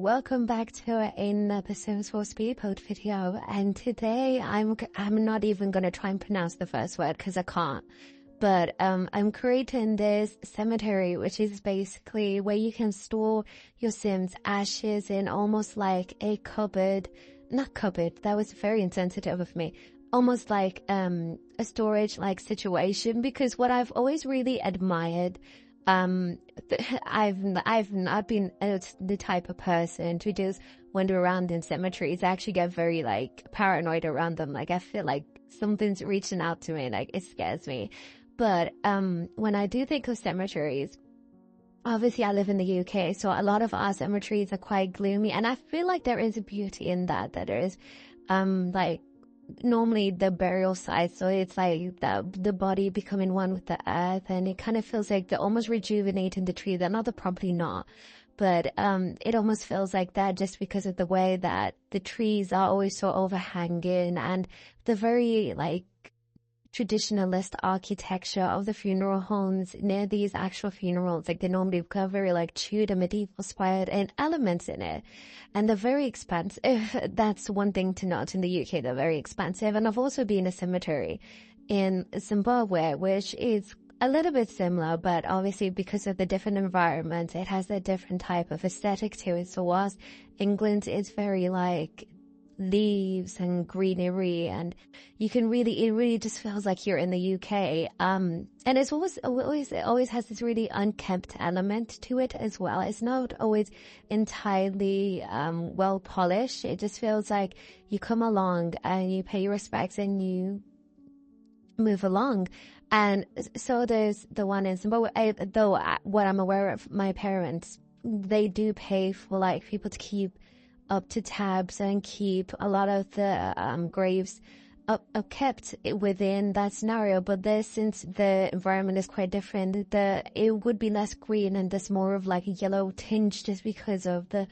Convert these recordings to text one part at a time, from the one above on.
welcome back to another Sims 4 Speedboat video. And today I'm not even gonna try and pronounce the first word because I can't. But I'm creating this cemetery, which is basically where you can store your Sims ashes in almost like a cupboard. Not cupboard, that was very insensitive of me. Almost like a storage like situation, because what I've always really admired, I've not been the type of person to just wander around in cemeteries. I actually get very like paranoid around them. Like I feel like something's reaching out to me, like it scares me. But when I do think of cemeteries, obviously I live in the UK, so a lot of our cemeteries are quite gloomy, and I feel like there is a beauty in that there is like normally the burial site, so it's like the body becoming one with the earth, and it kind of feels like they're almost rejuvenating the tree. They're probably not, but it almost feels like that just because of the way that the trees are always so overhanging, and the very like traditionalist architecture of the funeral homes near these actual funerals. Like they normally got very like Tudor medieval inspired and elements in it, and they're very expensive. That's one thing to note in the UK, they're very expensive. And I've also been a cemetery in Zimbabwe, which is a little bit similar, but obviously because of the different environments, it has a different type of aesthetic to it. So whilst England is very like leaves and greenery, and you can it really just feels like you're in the UK. And it's it always has this really unkempt element to it as well. It's not always entirely well polished. It just feels like you come along and you pay your respects and you move along. And so there's the one in Zimbabwe, what I'm aware of, my parents, they do pay for like people to keep up to tabs and keep a lot of the graves up kept within that scenario. But since the environment is quite different, it would be less green and there's more of like a yellow tinge just because of the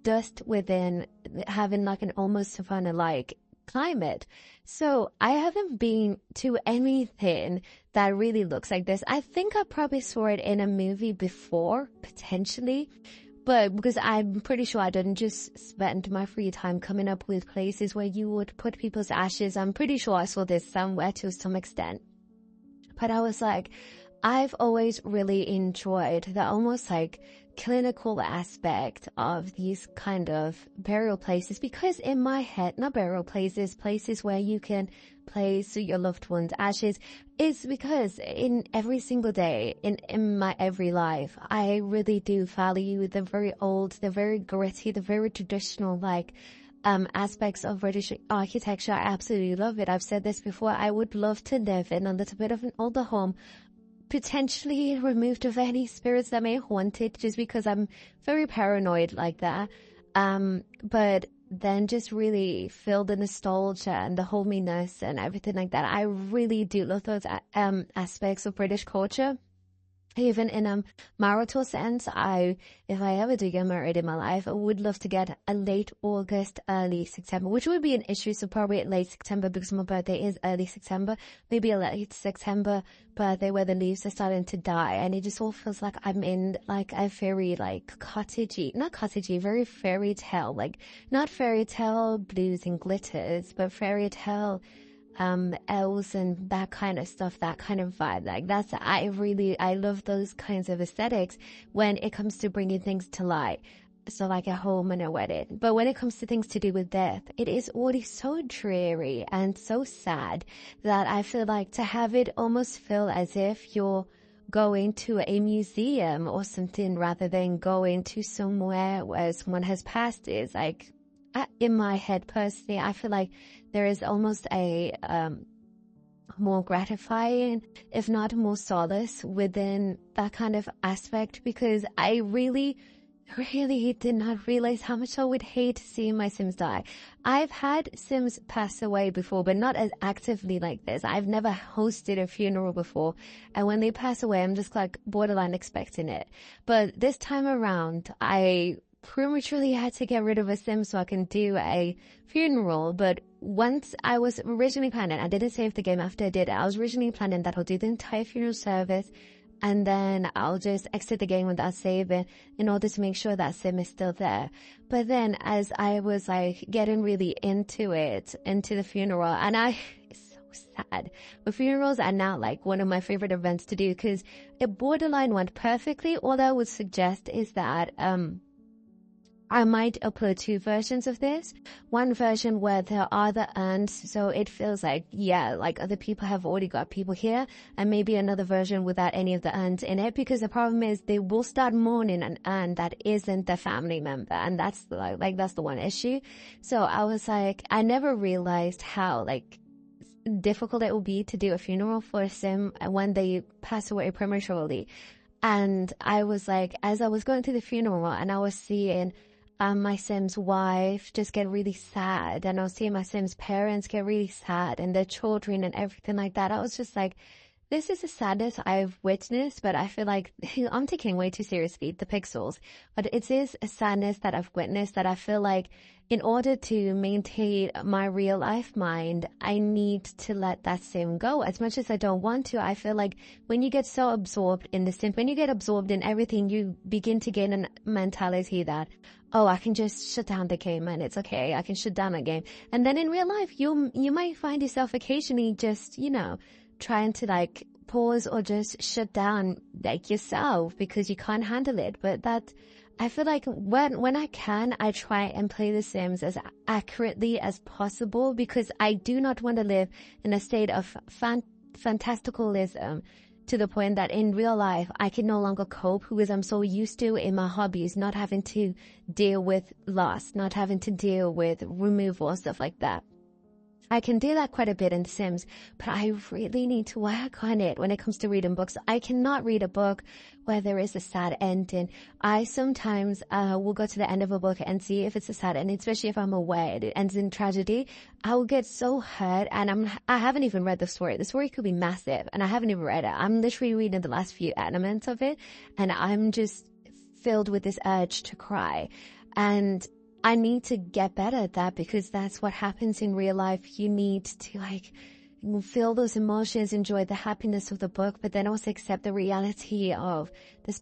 dust within having like an almost savanna-like climate. So I haven't been to anything that really looks like this. I think I probably saw it in a movie before, potentially. But because I'm pretty sure I didn't just spend my free time coming up with places where you would put people's ashes. I'm pretty sure I saw this somewhere to some extent. But I was like, I've always really enjoyed the almost like clinical aspect of these kind of burial places, because in my head, not burial places, places where you can place your loved one's ashes, is because in every single day, in my every life, I really do value the very old, the very gritty, the very traditional like aspects of British architecture. I absolutely love it. I've said this before. I would love to live in a little bit of an older home, potentially removed of any spirits that may haunt it, just because I'm very paranoid like that. But then just really feel the nostalgia and the hominess and everything like that. I really do love those aspects of British culture. Even in a marital sense, if I ever do get married in my life, I would love to get a late August, early September, which would be an issue. So probably late September, because my birthday is early September. Maybe a late September birthday where the leaves are starting to die, and it just all feels like I'm in like a very like very fairy tale, like not fairy tale blues and glitters, but fairy tale elves and that kind of stuff, that kind of vibe. Like I love those kinds of aesthetics when it comes to bringing things to light. So like a home and a wedding. But when it comes to things to do with death, it is already so dreary and so sad that I feel like to have it almost feel as if you're going to a museum or something rather than going to somewhere where someone has passed is like, in my head personally, I feel like there is almost a more gratifying, if not more solace within that kind of aspect, because I really did not realize how much I would hate seeing my Sims die. I've had Sims pass away before, but not as actively like this. I've never hosted a funeral before, and when they pass away, I'm just like borderline expecting it. But this time around, I prematurely had to get rid of a Sim so I can do a funeral. But once I was originally planning, I didn't save the game after I did it. I was originally planning that I'll do the entire funeral service and then I'll just exit the game without saving in order to make sure that sim is still there. But then as I was like getting really into the funeral, and it's so sad. But funerals are now like one of my favorite events to do because it borderline went perfectly. All I would suggest is that, I might upload 2 versions of this. One version where there are the urns, so it feels like, yeah, like other people have already got people here, and maybe another version without any of the urns in it, because the problem is they will start mourning an urn that isn't the family member, and that's that's the one issue. So I was like, I never realized how like difficult it will be to do a funeral for a sim when they pass away prematurely. And I was like, as I was going to the funeral and I was seeing my sim's wife just get really sad, and I was seeing my sim's parents get really sad, and their children and everything like that, I was just like, this is the saddest I've witnessed, but I feel like I'm taking way too seriously the pixels. But it is a sadness that I've witnessed that I feel like in order to maintain my real life mind, I need to let that sim go. As much as I don't want to, I feel like when you get so absorbed in the sim, when you get absorbed in everything, you begin to gain a mentality that, oh, I can just shut down the game and it's okay. I can shut down a game. And then in real life, you might find yourself occasionally just, trying to like pause or just shut down like yourself because you can't handle it. But that, I feel like when I can, I try and play The Sims as accurately as possible, because I do not want to live in a state of fantasticalism to the point that in real life I can no longer cope, because I'm so used to in my hobbies not having to deal with loss, not having to deal with removal, stuff like that. I can do that quite a bit in The Sims, but I really need to work on it when it comes to reading books. I cannot read a book where there is a sad ending. I sometimes will go to the end of a book and see if it's a sad ending, especially if I'm aware it ends in tragedy. I will get so hurt, and I haven't even read the story. The story could be massive, and I haven't even read it. I'm literally reading the last few elements of it, and I'm just filled with this urge to cry. And I need to get better at that, because that's what happens in real life. You need to like feel those emotions, enjoy the happiness of the book, but then also accept the reality of this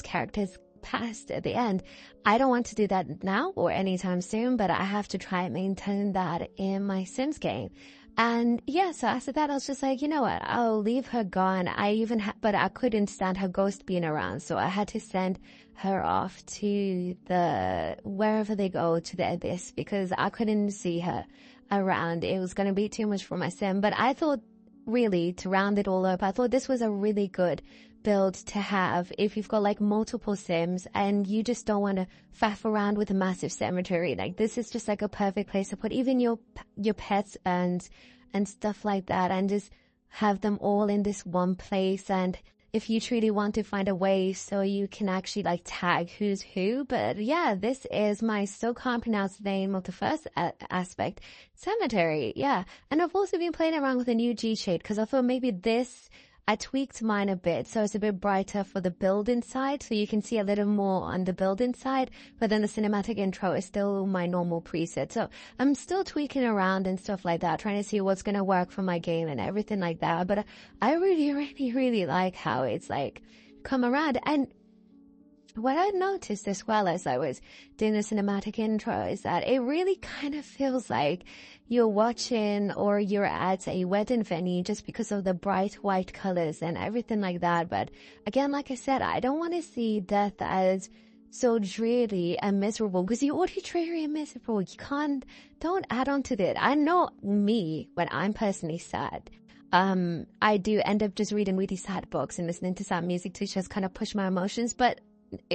character's past at the end. I don't want to do that now or anytime soon, but I have to try and maintain that in my Sims game. And yeah, so after that, I was just like, you know what, I'll leave her gone. But I couldn't stand her ghost being around. So I had to send her off to wherever they go, to the abyss, because I couldn't see her around. It was going to be too much for my sim. But I thought, really, to round it all up, I thought this was a really good build to have if you've got like multiple sims and you just don't want to faff around with a massive cemetery. Like, this is just like a perfect place to put even your pets and stuff like that, and just have them all in this one place. And if you truly want to find a way so you can actually like tag who's who. But yeah, this is my still can't pronounce the name of the first aspect, cemetery. Yeah. And I've also been playing around with a new G shade, because I thought maybe I tweaked mine a bit, so it's a bit brighter for the building side, so you can see a little more on the building side, but then the cinematic intro is still my normal preset. So I'm still tweaking around and stuff like that, trying to see what's going to work for my game and everything like that. But I really, really, really like how it's like come around. And what I noticed as well as I was doing the cinematic intro is that it really kind of feels like you're watching or you're at a wedding venue, just because of the bright white colors and everything like that. But again, like I said, I don't want to see death as so dreary and miserable, because you're already dreary and miserable. Don't add on to that. I know me, when I'm personally sad, I do end up just reading really sad books and listening to sad music to just kind of push my emotions. But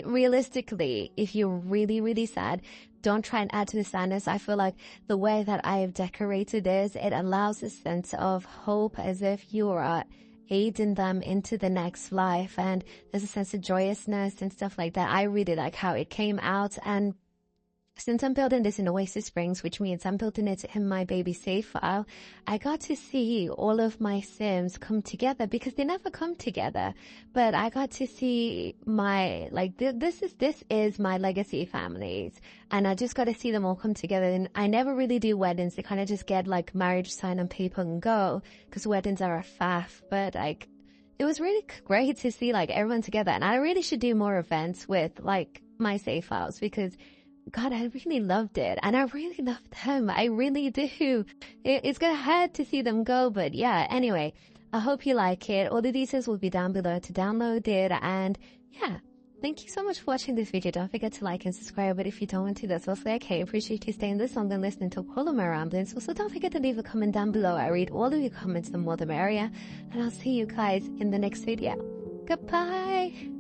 realistically, if you're really, really sad, don't try and add to the sadness. I feel like the way that I have decorated this, it allows a sense of hope, as if you are aiding them into the next life, and there's a sense of joyousness and stuff like that. I really like how it came out. And since I'm building this in OASIS Springs, which means I'm building it in my baby save file, I got to see all of my Sims come together, because they never come together. But I got to see this is my legacy families, and I just got to see them all come together. And I never really do weddings. They kind of just get like marriage sign on paper and go, because weddings are a faff. But like, it was really great to see like everyone together. And I really should do more events with like my save files because God, I really loved it. And I really love them. I really do. It's gonna hurt to see them go, but yeah, anyway, I hope you like it. All the details will be down below to download it. And yeah, thank you so much for watching this video. Don't forget to like and subscribe, but if you don't want to, that's also okay. I appreciate you staying this long and listening to all of my ramblings. Also, don't forget to leave a comment down below. I read all of your comments, the more the merrier. And I'll see you guys in the next video. Goodbye!